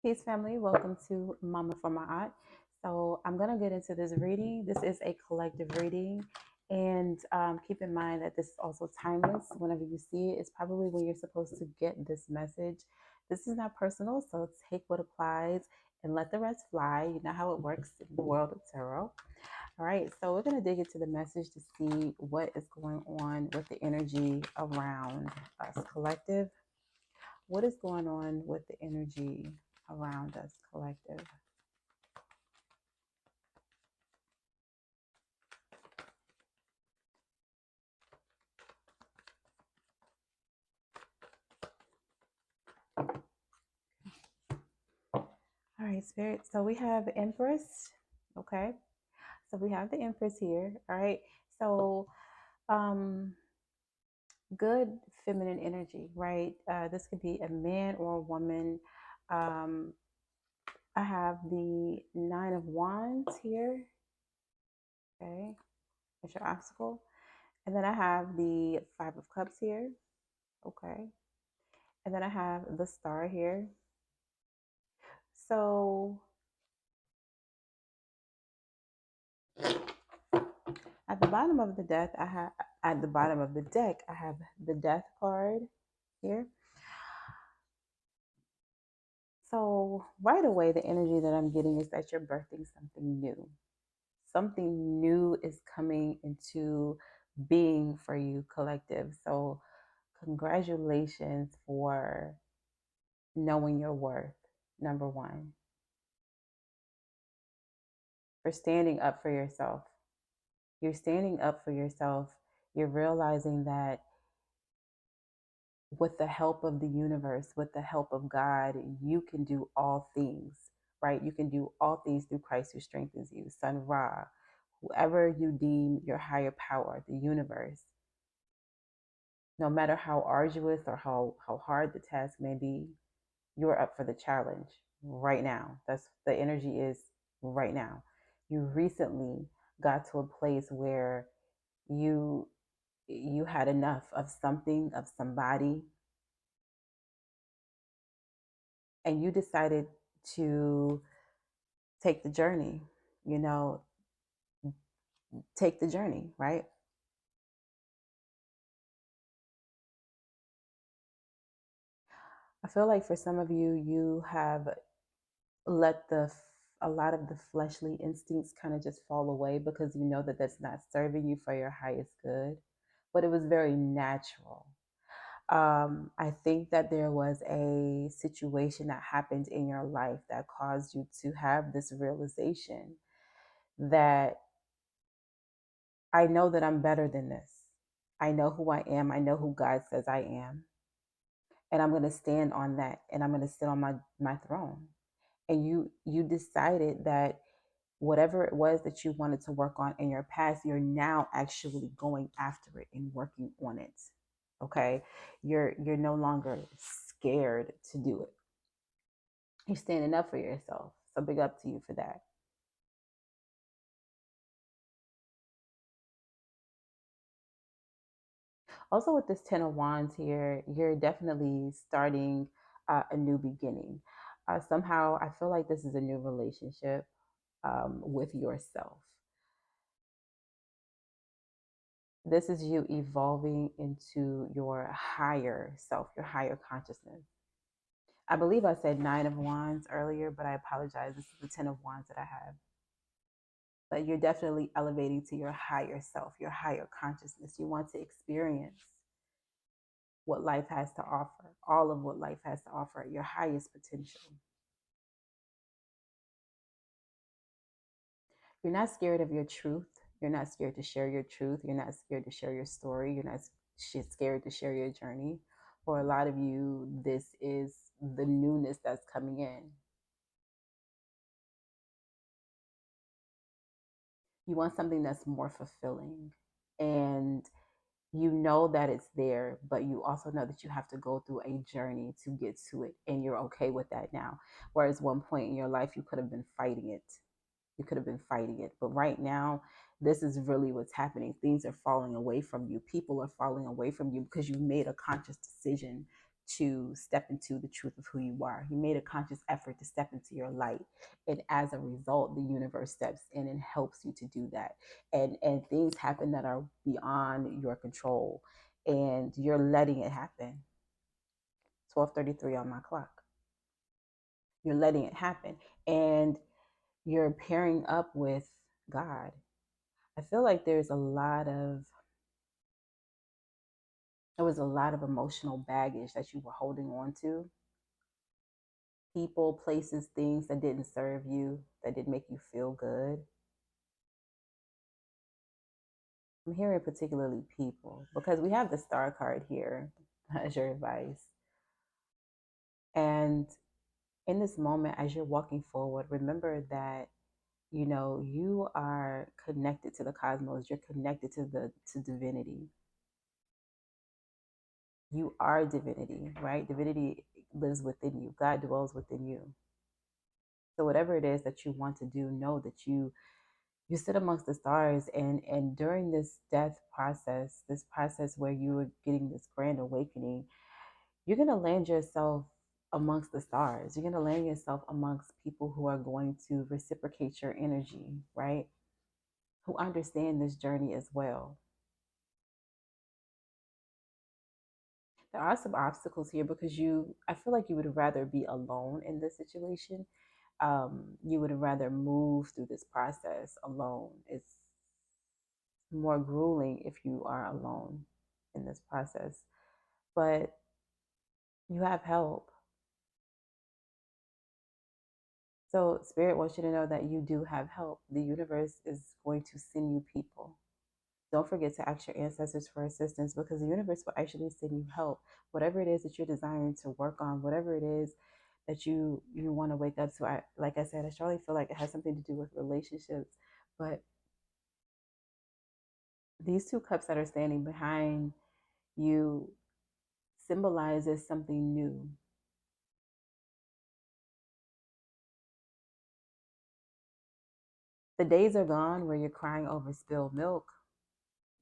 Peace, family. Welcome to Mama for My Aunt. So, I'm going to get into this reading. This is a collective reading. And keep in mind that this is also timeless. Whenever you see it, it's probably when you're supposed to get this message. This is not personal, so take what applies and let the rest fly. You know how it works in the world of tarot. All right, so we're going to dig into the message to see what is going on with the energy around us collective. What is going on with the energy around us collective? All right, Spirit. So we have Empress. Okay. So we have the Empress here. All right. So, um, good feminine energy, right? This could be a man or a woman. Um, I have the Nine of Wands here. Okay. That's your obstacle. And then I have the Five of Cups here. Okay. And then I have the Star here. So at the bottom of the deck, I have the Death card here. So right away, the energy that I'm getting is that you're birthing something new. Something new is coming into being for you, collective. So congratulations for knowing your worth. Number one, for standing up for yourself. You're standing up for yourself. You're realizing that with the help of the universe, with the help of God, you can do all things, right? You can do all things through Christ who strengthens you. Sun Ra, whoever you deem your higher power, the universe, no matter how arduous or how hard the task may be, you're up for the challenge right now. That's the energy is right now. You recently got to a place where you you had enough of something, of somebody, and you decided to take the journey, you know, take the journey, right? I feel like for some of you, you have let a lot of the fleshly instincts kind of just fall away because you know that that's not serving you for your highest good. But it was very natural. I think that there was a situation that happened in your life that caused you to have this realization that I know that I'm better than this. I know who I am. I know who God says I am. And I'm going to stand on that and I'm going to sit on my throne. And you decided that whatever it was that you wanted to work on in your past, you're now actually going after it and working on it. Okay? You're no longer scared to do it. You're standing up for yourself. So big up to you for that. Also, with this Ten of Wands here, you're definitely starting a new beginning. Somehow, I feel like this is a new relationship with yourself. This is you evolving into your higher self, your higher consciousness. I believe I said Nine of Wands earlier, but I apologize. This is the Ten of Wands that I have. But you're definitely elevating to your higher self, your higher consciousness. You want to experience what life has to offer, all of what life has to offer at your highest potential. You're not scared of your truth. You're not scared to share your truth. You're not scared to share your story. You're not scared to share your journey. For a lot of you, this is the newness that's coming in. You want something that's more fulfilling. And you know that it's there, but you also know that you have to go through a journey to get to it. And you're okay with that now. Whereas one point in your life, you could have been fighting it. You could have been fighting it. But right now, this is really what's happening. Things are falling away from you. People are falling away from you because you made a conscious decision to step into the truth of who you are. You made a conscious effort to step into your light. And as a result, the universe steps in and helps you to do that. And things happen that are beyond your control. And you're letting it happen. 12:33 on my clock. You're letting it happen. And you're pairing up with God. I feel like there was a lot of emotional baggage that you were holding on to. People, places, things that didn't serve you, that didn't make you feel good. I'm hearing particularly people because we have the star card here as your advice. And in this moment, as you're walking forward, remember that you are connected to the cosmos. You're connected to divinity. You are divinity, right? Divinity lives within you. God dwells within you. So whatever it is that you want to do, know that you sit amongst the stars, and during this death process, this process where you are getting this grand awakening, you're going to land yourself amongst the stars. You're going to land yourself amongst people who are going to reciprocate your energy, right? Who understand this journey as well. There are some obstacles here because I feel like you would rather be alone in this situation. You would rather move through this process alone. It's more grueling if you are alone in this process, but you have help. So, Spirit wants you to know that you do have help. The universe is going to send you people. Don't forget to ask your ancestors for assistance because the universe will actually send you help. Whatever it is that you're desiring to work on, whatever it is that you want to wake up to. Like I said, I strongly feel like it has something to do with relationships. But these two cups that are standing behind you symbolizes something new. The days are gone where you're crying over spilled milk,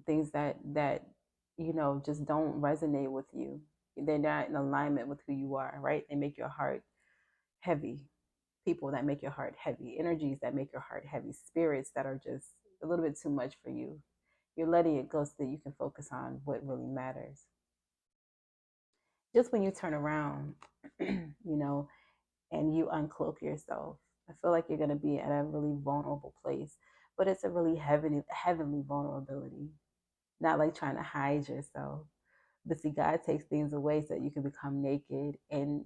things that just don't resonate with you. They're not in alignment with who you are, right? They make your heart heavy. People that make your heart heavy, energies that make your heart heavy, spirits that are just a little bit too much for you. You're letting it go so that you can focus on what really matters. Just when you turn around, and you uncloak yourself, I feel like you're going to be at a really vulnerable place, but it's a really heavenly vulnerability, not like trying to hide yourself. But see, God takes things away so that you can become naked, and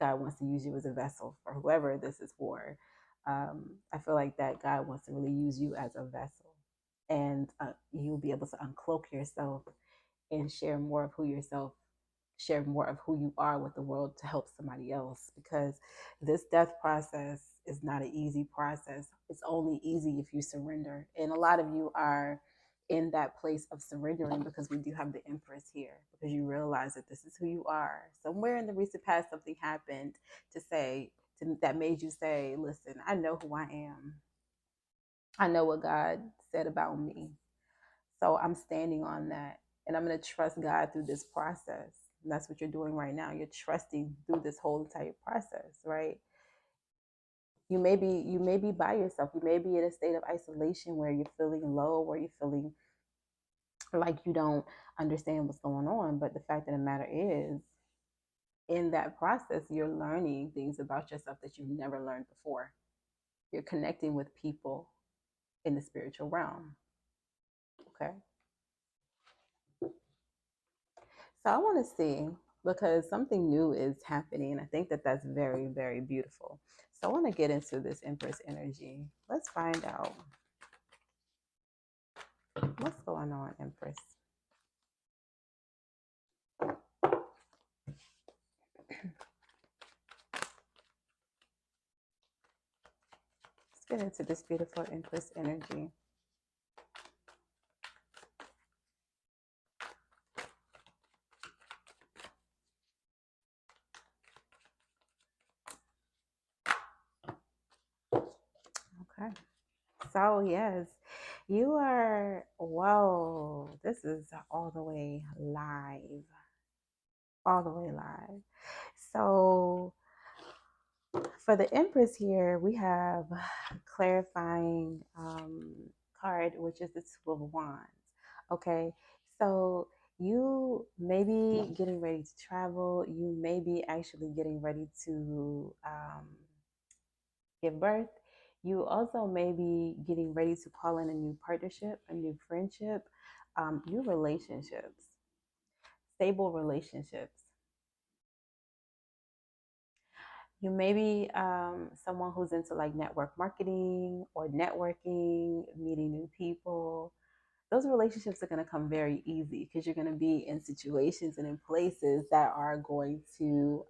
God wants to use you as a vessel for whoever this is for. I feel like that God wants to really use you as a vessel, and you'll be able to uncloak yourself and share more of who you are with the world to help somebody else, because this death process is not an easy process. It's only easy if you surrender. And a lot of you are in that place of surrendering because we do have the Empress here, because you realize that this is who you are. Somewhere in the recent past, something happened that made you say, listen, I know who I am. I know what God said about me. So I'm standing on that, and I'm going to trust God through this process. And that's what you're doing right now. You're trusting through this whole entire process, right? You may be by yourself. You may be in a state of isolation where you're feeling low, where you're feeling like you don't understand what's going on. But the fact of the matter is, in that process, you're learning things about yourself that you've never learned before. You're connecting with people in the spiritual realm. Okay. So I want to see, because something new is happening. I think that that's very, very beautiful. So I want to get into this Empress energy. Let's find out what's going on, Empress. Let's get into this beautiful Empress energy. Okay. So, yes, you are, whoa, this is all the way live. all the way live. So for the Empress here, we have clarifying card, which is the Two of Wands. Okay, so you may be getting ready to travel. You may be actually getting ready to give birth. You also may be getting ready to call in a new partnership, a new friendship, new relationships, stable relationships. You may be someone who's into like network marketing or networking, meeting new people. Those relationships are going to come very easy because you're going to be in situations and in places that are going to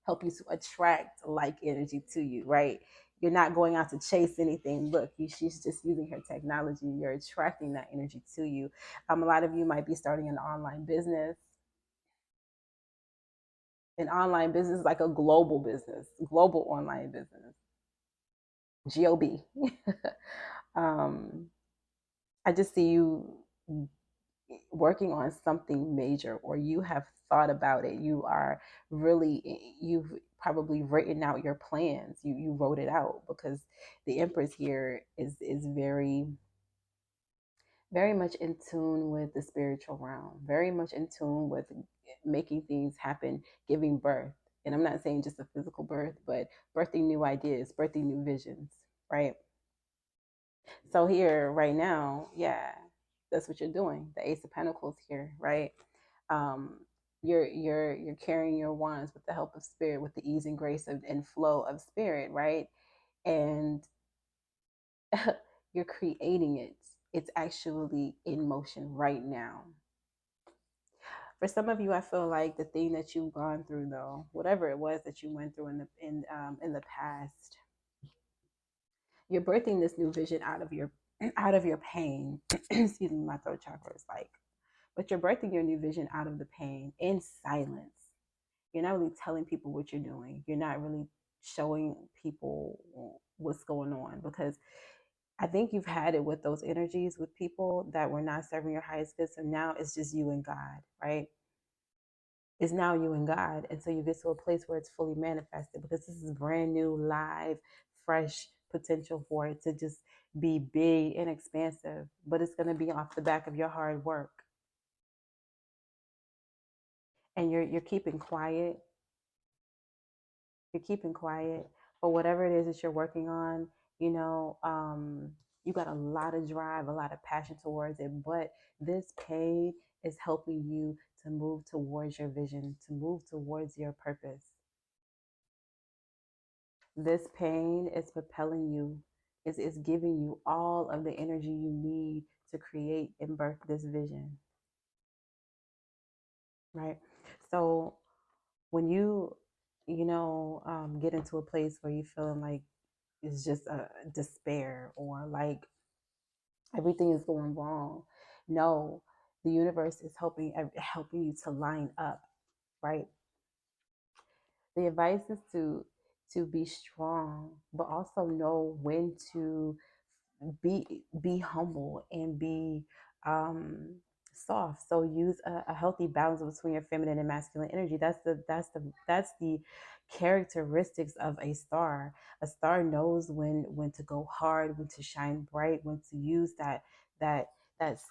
help you to attract like energy to you, right? You're not going out to chase anything. Look, she's just using her technology. You're attracting that energy to you. A lot of you might be starting an online business. An online business is like a global business, global online business, GOB. um, I just see you working on something major, or you have thought about it. You are really, you've probably written out your plans. You wrote it out because the Empress here is very much in tune with the spiritual realm, very much in tune with making things happen, giving birth. And I'm not saying just a physical birth, but birthing new ideas, birthing new visions, right? So here, right now, yeah, that's what you're doing. The Ace of Pentacles here, right? Um, you're carrying your wands with the help of spirit, with the ease and grace and flow of spirit, right? And you're creating it. It's actually in motion right now. For some of you, I feel like the thing that you've gone through, though, whatever it was that you went through in the past, you're birthing this new vision out of your pain. Excuse me, my throat chakra is like, but you're birthing your new vision out of the pain in silence. You're not really telling people what you're doing. You're not really showing people what's going on because I think you've had it with those energies with people that were not serving your highest good. So now it's just you and God, right? It's now you and God. And so you get to a place where it's fully manifested because this is brand new, live, fresh potential for it to just be big and expansive. But it's going to be off the back of your hard work. And you're keeping quiet. You're keeping quiet. But whatever it is that you're working on, you know, you got a lot of drive, a lot of passion towards it. But this pain is helping you to move towards your vision, to move towards your purpose. This pain is propelling you, is giving you all of the energy you need to create and birth this vision, right? So when you get into a place where you're feeling like it's just a despair or like everything is going wrong, no, the universe is helping you to line up, right? The advice is to be strong, but also know when to be humble and be um soft. So use a healthy balance between your feminine and masculine energy. That's the characteristics of a star. A star knows when to go hard, when to shine bright, when to use that that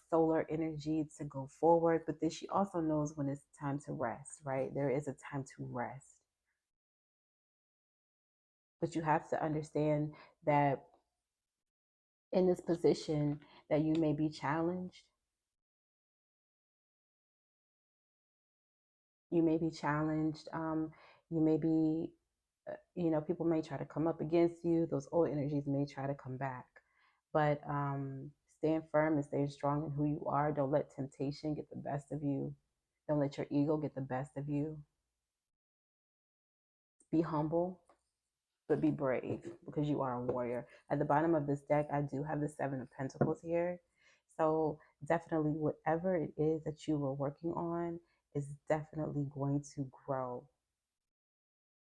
solar energy to go forward, but then she also knows when it's time to rest, right? There is a time to rest. But you have to understand that in this position that you may be challenged. You may be challenged. You may be, people may try to come up against you. Those old energies may try to come back. But stand firm and stay strong in who you are. Don't let temptation get the best of you. Don't let your ego get the best of you. Be humble, but be brave because you are a warrior. At the bottom of this deck, I do have the Seven of Pentacles here. So definitely whatever it is that you were working on is definitely going to grow.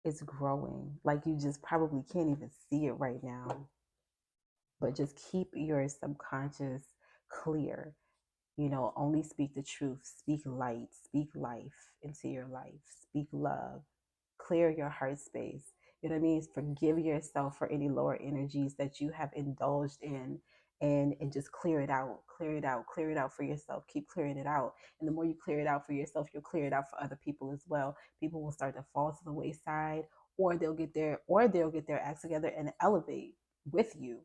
It's growing. Like you just probably can't even see it right now. But just keep your subconscious clear. Only speak the truth, speak light, speak life into your life, speak love, clear your heart space. You know what I mean? Forgive yourself for any lower energies that you have indulged in, and just clear it out, clear it out, clear it out for yourself. Keep clearing it out. And the more you clear it out for yourself, you'll clear it out for other people as well. People will start to fall to the wayside, or they'll get their acts together and elevate with you.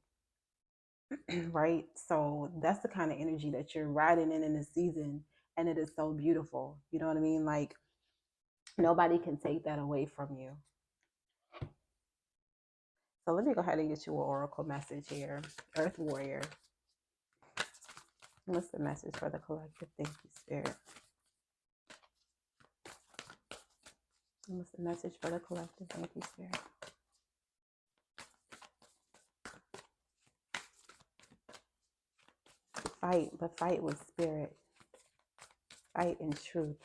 Right? So that's the kind of energy that you're riding in this season, and it is so beautiful. You know what I mean? Like, nobody can take that away from you. So let me go ahead and get you an oracle message here. Earth Warrior. What's the message for the collective? Thank you, Spirit. What's the message for the collective? Thank you, Spirit. Fight, but fight with spirit. Fight in truth.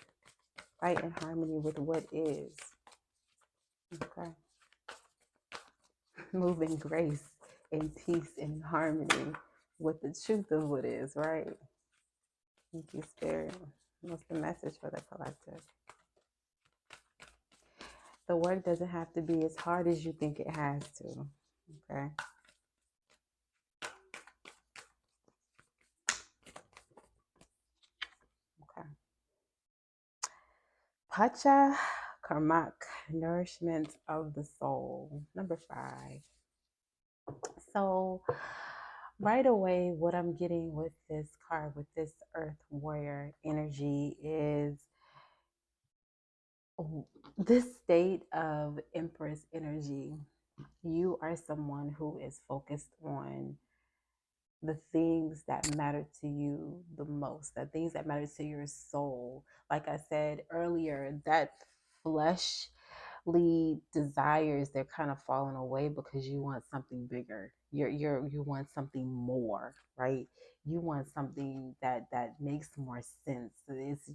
Fight in harmony with what is. Okay. Move in grace and peace and harmony with the truth of what is, right? Thank you, Spirit. What's the message for the collective? The work doesn't have to be as hard as you think it has to. Okay. Okay. Pacha Karmak, nourishment of the soul. Number 5. So, right away, what I'm getting with this card, with this Earth Warrior energy, is this state of Empress energy. You are someone who is focused on the things that matter to you the most, the things that matter to your soul. Like I said earlier, that fleshly desires, they're kind of falling away because you want something bigger. You want something more, right? You want something that makes more sense.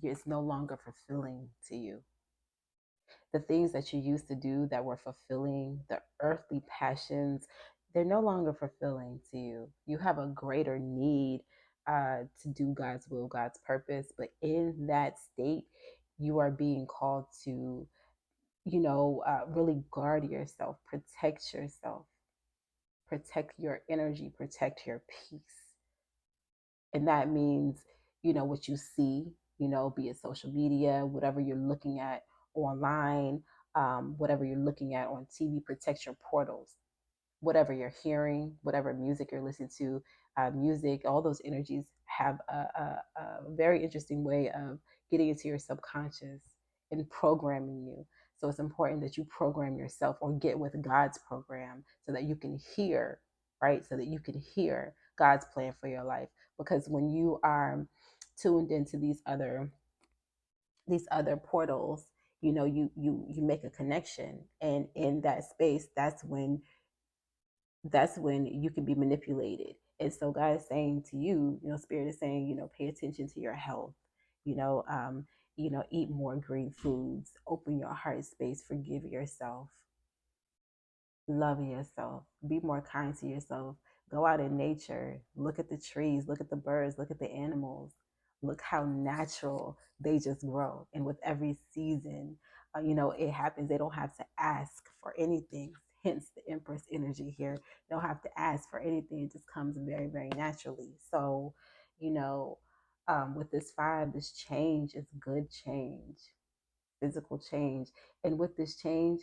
It's no longer fulfilling to you. The things that you used to do that were fulfilling, the earthly passions, they're no longer fulfilling to you. You have a greater need to do God's will, God's purpose. But in that state, you are being called to, really guard yourself, protect your energy, protect your peace. And that means, what you see, be it social media, whatever you're looking at online, whatever you're looking at on TV, protect your portals. Whatever you're hearing, whatever music you're listening to, music, all those energies have a very interesting way of getting into your subconscious and programming you. So it's important that you program yourself, or get with God's program, so that you can hear, right? So that you can hear God's plan for your life. Because when you are tuned into these other portals, you make a connection, and in that space, that's when you can be manipulated. And so God is saying to you, Spirit is saying, pay attention to your health, you know, um, eat more green foods, open your heart space, forgive yourself, love yourself, be more kind to yourself. Go out in nature, look at the trees, look at the birds, look at the animals, look how natural they just grow. And with every season, it happens. They don't have to ask for anything. Hence the Empress energy here. They don't have to ask for anything. It just comes very, very naturally. So, you know, with this 5, this change is good change, physical change. And with this change,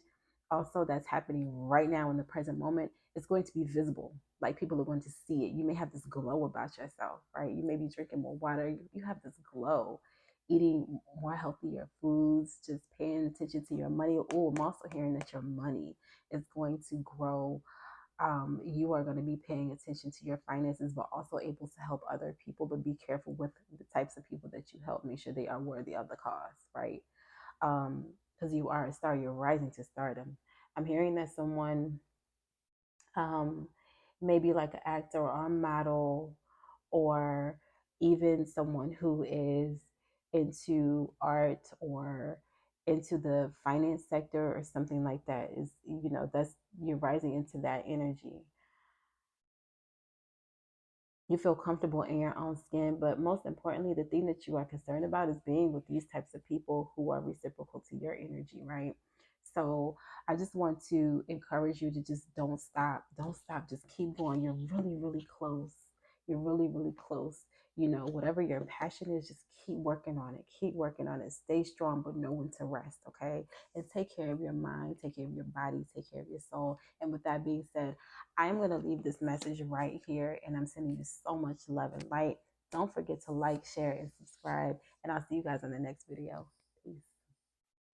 also that's happening right now in the present moment, it's going to be visible. Like, people are going to see it. You may have this glow about yourself, right? You may be drinking more water. You have this glow, eating more healthier foods, just paying attention to your money. Oh, I'm also hearing that your money is going to grow. You are going to be paying attention to your finances, but also able to help other people. But be careful with the types of people that you help. Make sure they are worthy of the cause, right? Because you are a star, you're rising to stardom. I'm hearing that someone, um, maybe like an actor or a model, or even someone who is into art or into the finance sector or something like that, is, that's, you're rising into that energy. you feel comfortable in your own skin. But most importantly, the thing that you are concerned about is being with these types of people who are reciprocal to your energy, right? So I just want to encourage you to just don't stop. Don't stop. Just keep going. You're really, really close. You're really, really close. You know, whatever your passion is, just keep working on it. Keep working on it. Stay strong, but know when to rest, okay? And take care of your mind, take care of your body, take care of your soul. And with that being said, I'm going to leave this message right here, and I'm sending you so much love and light. Don't forget to like, share, and subscribe, and I'll see you guys in the next video.